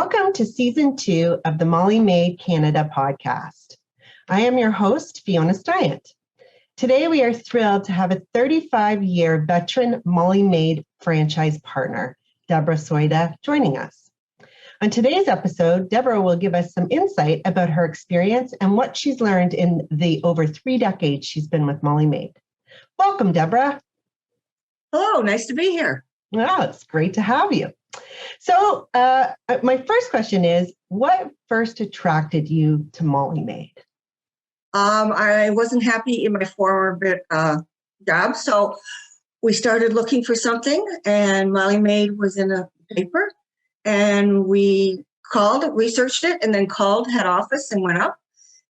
Welcome to Season 2 of the Molly Maid Canada podcast. I am your host, Fiona. Today, we are thrilled to have a 35-year veteran Molly Maid franchise partner, Deborah Sodja, joining us. On today's episode, Deborah will give us some insight about her experience and what she's learned in the over 3 decades she's been with Molly Maid. Welcome, Deborah. Hello, nice to be here. Wow, it's great to have you. So my first question is, what first attracted you to Molly Maid? I wasn't happy in my former job, so we started looking for something, and Molly Maid was in a paper, and we called, researched it, and then called head office and went up.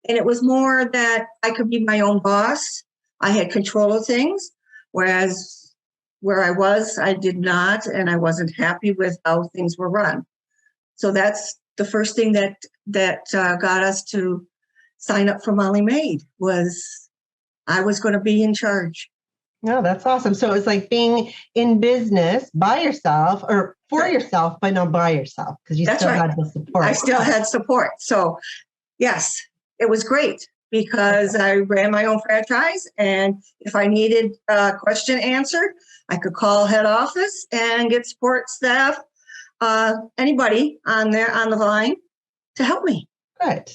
And it was more that I could be my own boss. I had control of things, whereas where I was, I did not, and I wasn't happy with how things were run. So that's the first thing that got us to sign up for Molly Maid, was I was going to be in charge. No, that's awesome. So it's like being in business by yourself or for yourself, but not by yourself, because you still had the support. I still had support. So yes, it was great because I ran my own franchise, and if I needed a question answered, I could call head office and get support staff, anybody on the line to help me. Good.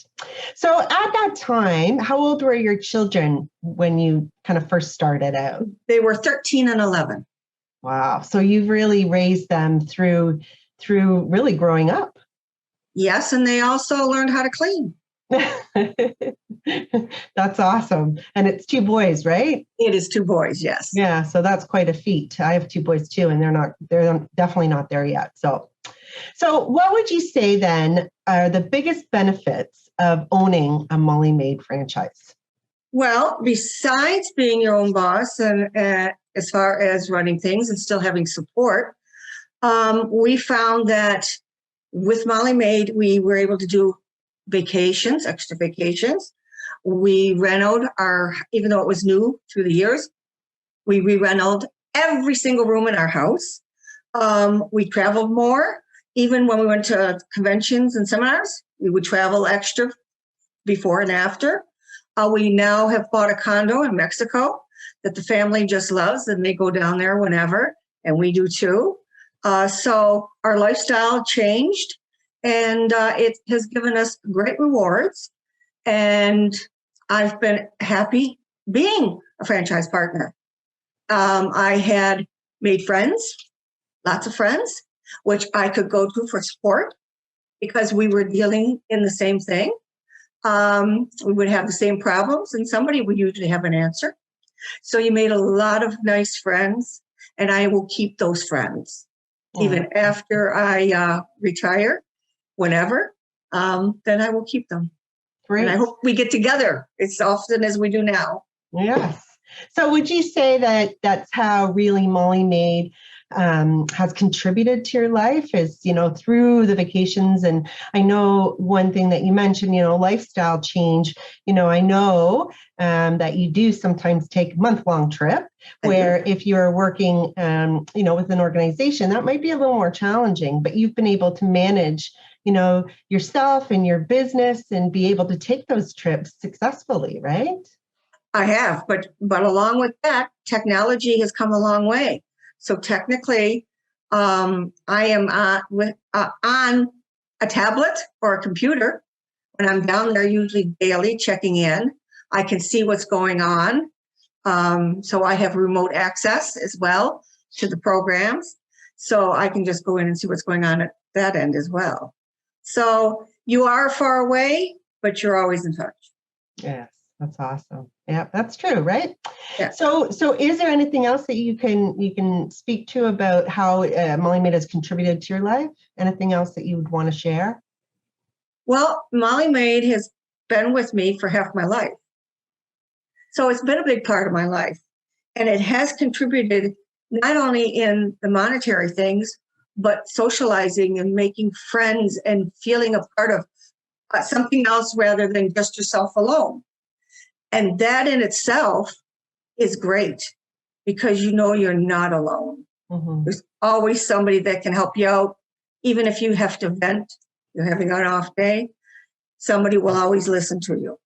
So at that time, how old were your children when you kind of first started out? They were 13 and 11. Wow. So you've really raised them through really growing up. Yes, and they also learned how to clean. That's awesome. And it's 2 boys, right? It is 2 boys, yes. Yeah, so that's quite a feat. I have 2 boys too, and they're definitely not there yet. So what would you say then are the biggest benefits of owning a Molly Maid franchise? Well, besides being your own boss and as far as running things and still having support, we found that with Molly Maid, we were able to do vacations, extra vacations. We renoed even though it was new through the years, we re-renoed every single room in our house. We traveled more. Even when we went to conventions and seminars, we would travel extra before and after. We now have bought a condo in Mexico that the family just loves, and they go down there whenever, and we do too. So our lifestyle changed, and it has given us great rewards. And I've been happy being a franchise partner. I had made friends, lots of friends, which I could go to for support because we were dealing in the same thing. We would have the same problems, and somebody would usually have an answer. So you made a lot of nice friends, and I will keep those friends. Even after I retire, whenever, then I will keep them. Great. And I hope we get together as often as we do now. Yes. So would you say that that's how really Molly Maid has contributed to your life, is, through the vacations? And I know one thing that you mentioned, lifestyle change. I know that you do sometimes take a month-long trip where if you're working, with an organization, that might be a little more challenging, but you've been able to manage, yourself and your business and be able to take those trips successfully, right? I have, but along with that, technology has come a long way. So technically, I am on a tablet or a computer, and I'm down there usually daily checking in. I can see what's going on. So I have remote access as well to the programs. So I can just go in and see what's going on at that end as well. So you are far away, but you're always in touch. Yes, that's awesome. Yeah, that's true, right? Yeah. So is there anything else that you can speak to about how Molly Maid has contributed to your life? Anything else that you would want to share? Well, Molly Maid has been with me for half my life. So it's been a big part of my life. And it has contributed not only in the monetary things, but socializing and making friends and feeling a part of something else rather than just yourself alone. And that in itself is great because you're not alone. Mm-hmm. There's always somebody that can help you out, even if you have to vent you're having an off day, somebody will always listen to you.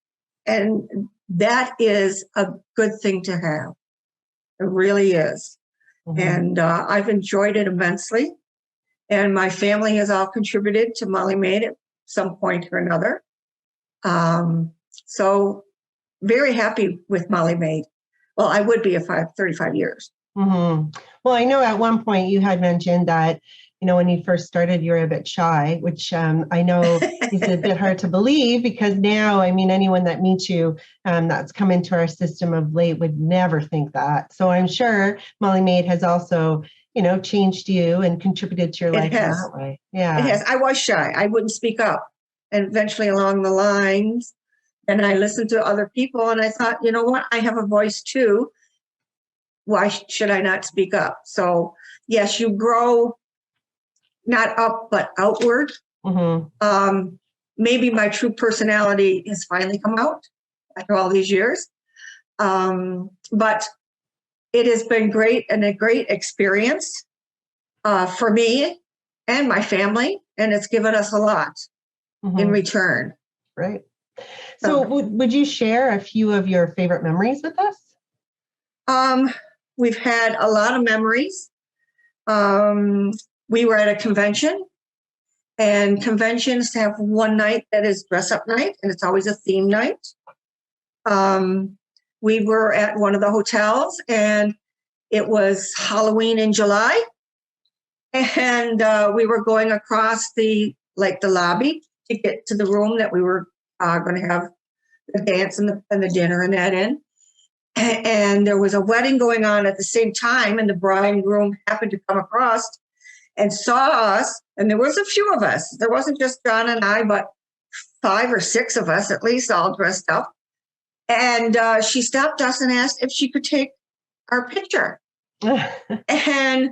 And that is a good thing to have. It really is. Mhm. And I've enjoyed it immensely. And my family has all contributed to Molly Maid at some point or another. So very happy with Molly Maid. Well, I would be if I had 35 years. Mhm. Well, I know at one point you had mentioned that, when you first started, you were a bit shy, which I know is a bit hard to believe, because now, I mean, anyone that meets you that's come into our system of late would never think that. So I'm sure Molly Maid has also, changed you and contributed to your life in that way. Yeah. It has. I was shy. I wouldn't speak up. And eventually along the lines, and I listened to other people and I thought, you know what? I have a voice too. Why should I not speak up? So yes, you grow not up, but outward. Mm-hmm. Maybe my true personality has finally come out after all these years. But it has been great and a great experience for me and my family. And it's given us a lot in return. Right. So would you share a few of your favorite memories with us? We've had a lot of memories. We were at a convention, and conventions have one night that is dress up night, and it's always a theme night. We were at one of the hotels, and it was Halloween in July, and we were going across the lobby to get to the room that we were going to have the dance and the dinner and that in. And there was a wedding going on at the same time, and the bride and groom happened to come across and saw us, and there was a few of us. There wasn't just John and I, but 5 or 6 of us at least, all dressed up. And she stopped us and asked if she could take our picture. And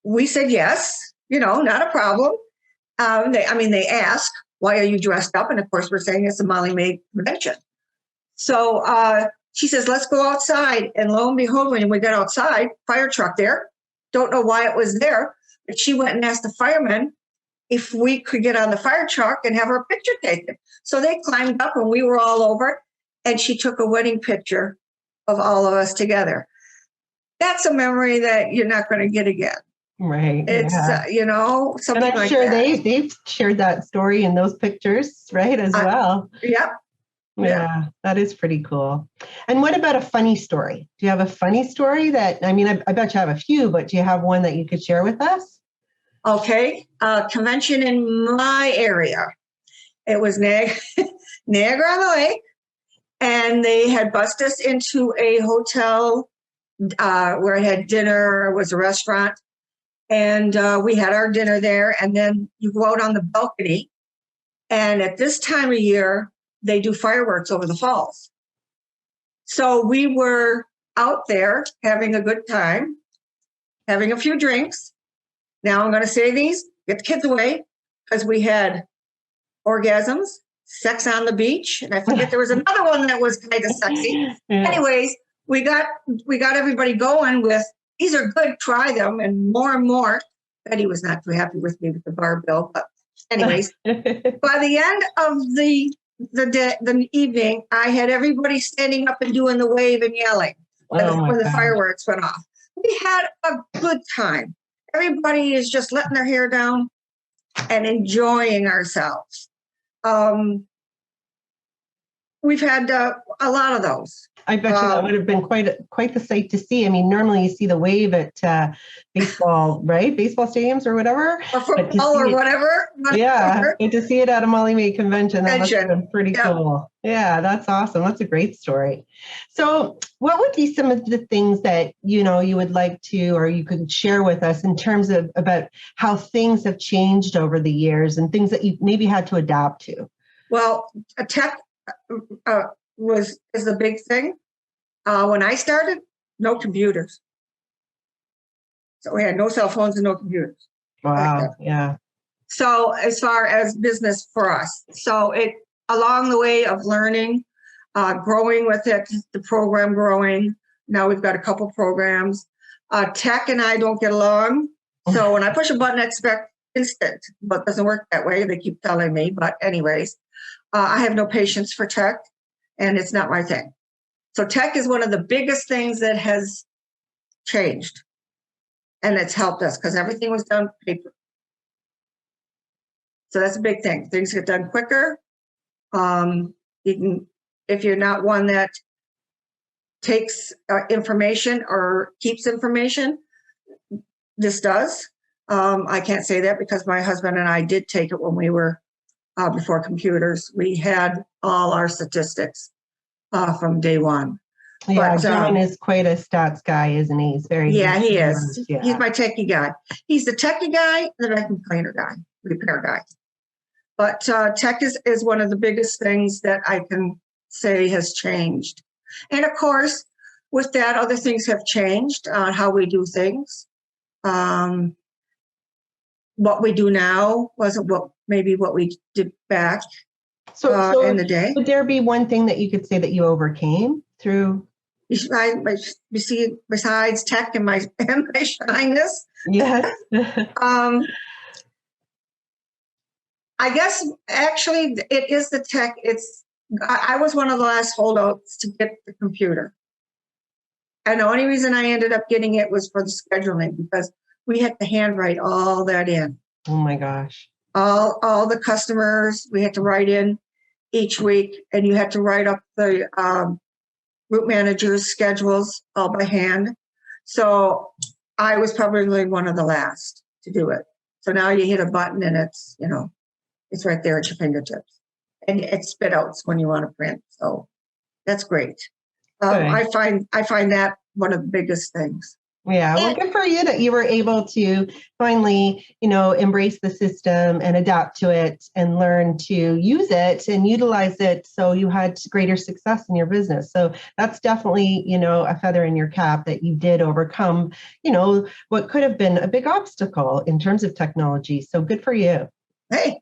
we said yes, not a problem. They asked, why are you dressed up? And of course, we're saying it's a Molly Maid convention. So she says, let's go outside. And lo and behold, when we got outside, fire truck there. Don't know why it was there, but she went and asked the firemen if we could get on the fire truck and have our picture taken. So they climbed up and we were all over, and she took a wedding picture of all of us together. That's a memory that you're not going to get again. Right. It's, something and I'm like sure that. they've shared that story in those pictures, right, as well. Yep. Yeah, that is pretty cool. And what about a funny story? Do you have a funny story that, I bet you have a few, but do you have one that you could share with us? Okay. Convention in my area. It was Niagara-on-the-Lake, and they had bussed us into a hotel where it had dinner. It was a restaurant. And we had our dinner there, and then you go out on the balcony. And at this time of year, they do fireworks over the falls. So we were out there having a good time, having a few drinks. Now I'm going to say these, get the kids away, because we had orgasms, sex on the beach, and I forget there was another one that was kind of sexy. Yeah. Anyways, we got everybody going with, these are good, try them, and more. Betty was not too happy with me with the bar bill, but anyways, by the end of the evening, I had everybody standing up and doing the wave and yelling when the fireworks went off. We had a good time. Everybody is just letting their hair down and enjoying ourselves. We've had a lot of those. I bet you that would have been quite the sight to see. I mean, normally you see the wave at baseball, right? Baseball stadiums or whatever. Or football or whatever. Yeah, and to see it at a Molly Maid convention, that must have been pretty cool. Yeah, that's awesome. That's a great story. So what would be some of the things that, you would like to, or you could share with us in terms of about how things have changed over the years and things that you maybe had to adapt to? Well, tech is the big thing. When I started, no computers. So we had no cell phones and no computers. Wow. Yeah. So as far as business for us, so it along the way of learning, growing with it, the program growing. Now we've got a couple programs. Tech and I don't get along. So when I push a button, I expect, instant, but it doesn't work that way. They keep telling me. But anyways, I have no patience for tech, and it's not my thing. So tech is one of the biggest things that has changed, and it's helped us because everything was done paper. So that's a big thing. Things get done quicker. You can, if you're not one that takes information or keeps information, this does. I can't say that because my husband and I did take it when we were before computers. We had all our statistics from day one. Yeah, But, John is quite a stats guy, isn't he? He's very yeah, he is. Yeah. He's my techie guy. He's the techie guy, the vacuum cleaner guy, repair guy. But tech is one of the biggest things that I can say has changed. And of course, with that, other things have changed on how we do things. What we do now wasn't what we did back in the day. Would there be one thing that you could say that you overcame through? Besides tech and my shyness? Yes. I guess actually it is the tech. I was one of the last holdouts to get the computer. And the only reason I ended up getting it was for the scheduling because we had to handwrite all that in. Oh my gosh. All the customers we had to write in each week, and you had to write up the route manager's schedules all by hand. So I was probably one of the last to do it. So now you hit a button and it's, it's right there at your fingertips, and it spit outs when you want to print. So that's great. I find that one of the biggest things. Yeah, well, good for you that you were able to finally, embrace the system and adapt to it and learn to use it and utilize it so you had greater success in your business. So that's definitely, a feather in your cap that you did overcome, what could have been a big obstacle in terms of technology. So good for you. Hey.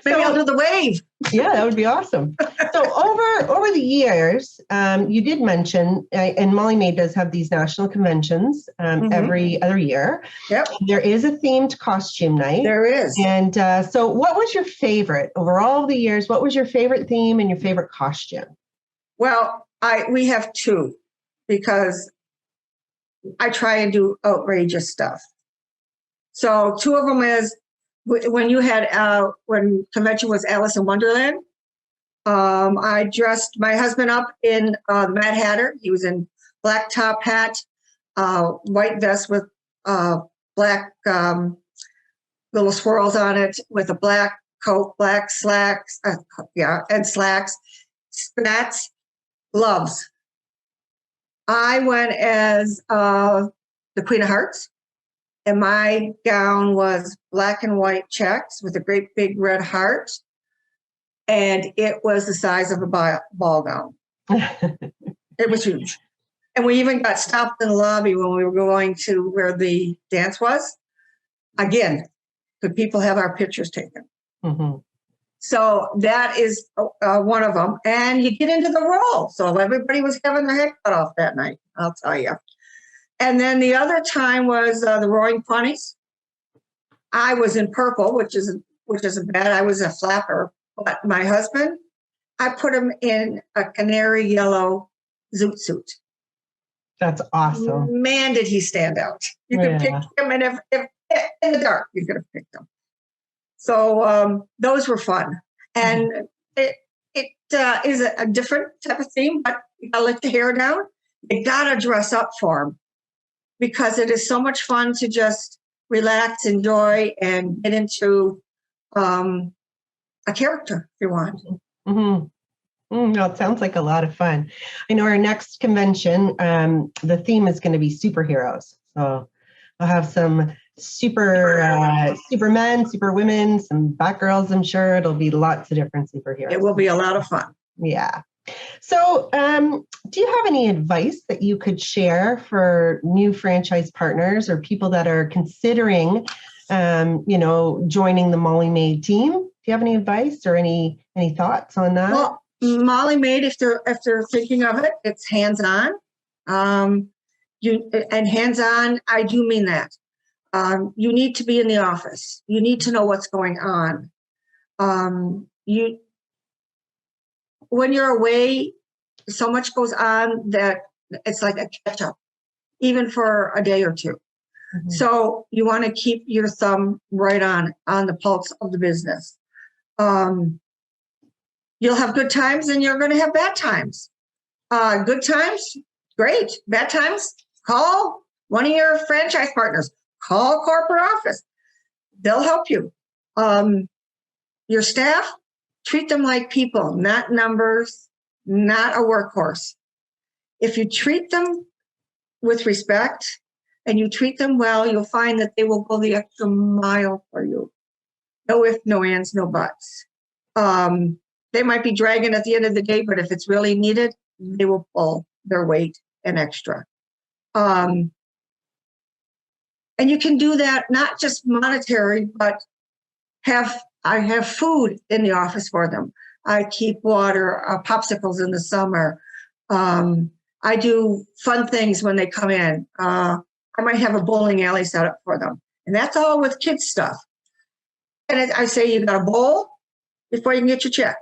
Maybe I'll do the wave. Yeah, that would be awesome. So over the years, you did mention, and Molly Maid does have these national conventions every other year. Yep. There is a themed costume night. There is. And so what was your favorite over all the years? What was your favorite theme and your favorite costume? Well, we have two because I try and do outrageous stuff. So two of them is when you had when convention was Alice in Wonderland. I dressed my husband up in the Mad Hatter. He was in black top hat, white vest with black little swirls on it, with a black coat, black slacks, and slacks, spats, gloves. I went as the Queen of Hearts. And my gown was black and white checks with a great big red heart. And it was the size of a ball gown. It was huge. And we even got stopped in the lobby when we were going to where the dance was. Again, could people have our pictures taken? Mm-hmm. So that is one of them. And you get into the role. So everybody was having their head cut off that night, I'll tell you. And then the other time was the Roaring Twenties. I was in purple, which isn't bad. I was a flapper. But my husband, I put him in a canary yellow zoot suit. That's awesome. Man, did he stand out. You could pick him in the dark. You could have picked him. So those were fun. And it is a different type of theme, but you gotta let the hair down. You gotta dress up for him, because it is so much fun to just relax, enjoy, and get into a character if you want. Mm-hmm. No, it sounds like a lot of fun. I know our next convention, the theme is going to be superheroes. So I'll have some supermen, superwomen, some Batgirls, I'm sure. It'll be lots of different superheroes. It will be a lot of fun. Yeah. So do you have any advice that you could share for new franchise partners or people that are considering, joining the Molly Maid team? Do you have any advice or any thoughts on that? Well, Molly Maid, if they're thinking of it, it's hands-on. And hands-on, I do mean that. You need to be in the office. You need to know what's going on. When you're away, so much goes on that it's like a catch-up, even for a day or two. Mm-hmm. So you want to keep your thumb right on the pulse of the business. You'll have good times and you're going to have bad times. Good times, great. Bad times, call one of your franchise partners. Call corporate office. They'll help you. Your staff, treat them like people, not numbers, not a workhorse. If you treat them with respect and you treat them well, you'll find that they will go the extra mile for you. No ifs, no ands, no buts. They might be dragging at the end of the day, but if it's really needed, they will pull their weight and extra. And you can do that not just monetary, but I have food in the office for them. I keep water, popsicles in the summer. I do fun things when they come in. I might have a bowling alley set up for them. And that's all with kids stuff. And I say, you got a bowl before you can get your check.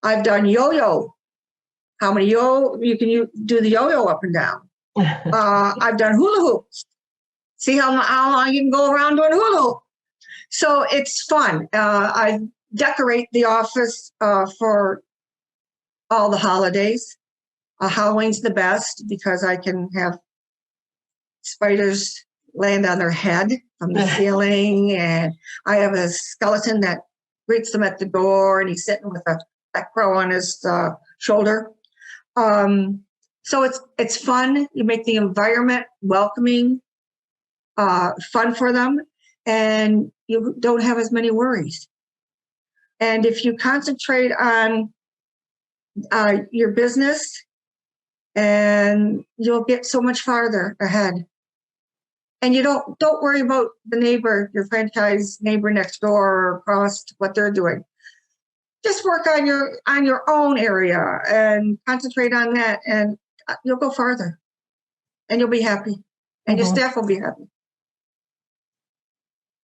I've done yo-yo. How many you can do the yo-yo up and down. I've done hula hoops. See how long you can go around doing hula hoop. So it's fun. I decorate the office for all the holidays. Halloween's the best because I can have spiders land on their head from the ceiling, and I have a skeleton that greets them at the door, and he's sitting with a black crow on his shoulder. So it's fun. You make the environment welcoming, fun for them, and you don't have as many worries. And if you concentrate on your business, and you'll get so much farther ahead. And you don't worry about the neighbor, your franchise neighbor next door or across, what they're doing. Just work on your own area and concentrate on that, and you'll go farther. And you'll be happy, and your staff will be happy.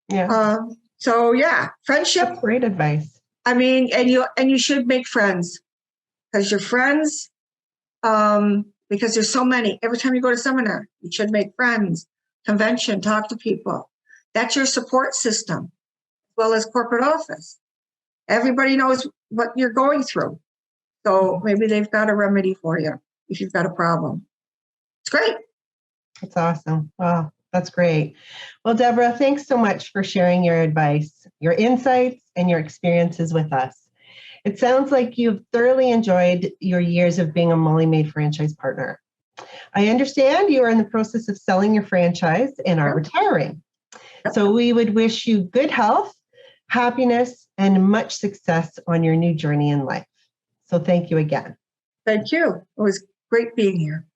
Yeah. So yeah, friendship. That's great advice. I mean, and you should make friends, because your friends. Because there's so many. Every time you go to seminar, you should make friends, convention, talk to people. That's your support system, as well as corporate office. Everybody knows what you're going through. So maybe they've got a remedy for you if you've got a problem. It's great. That's awesome. Wow, that's great. Well, Deborah, thanks so much for sharing your advice, your insights, and your experiences with us. It sounds like you've thoroughly enjoyed your years of being a Molly Maid franchise partner. I understand you are in the process of selling your franchise and are retiring. So we would wish you good health, happiness, and much success on your new journey in life. So thank you again. Thank you. It was great being here.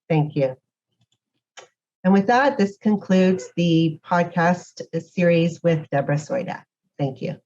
Thank you. And with that, this concludes the podcast series with Deborah Sodja. Thank you.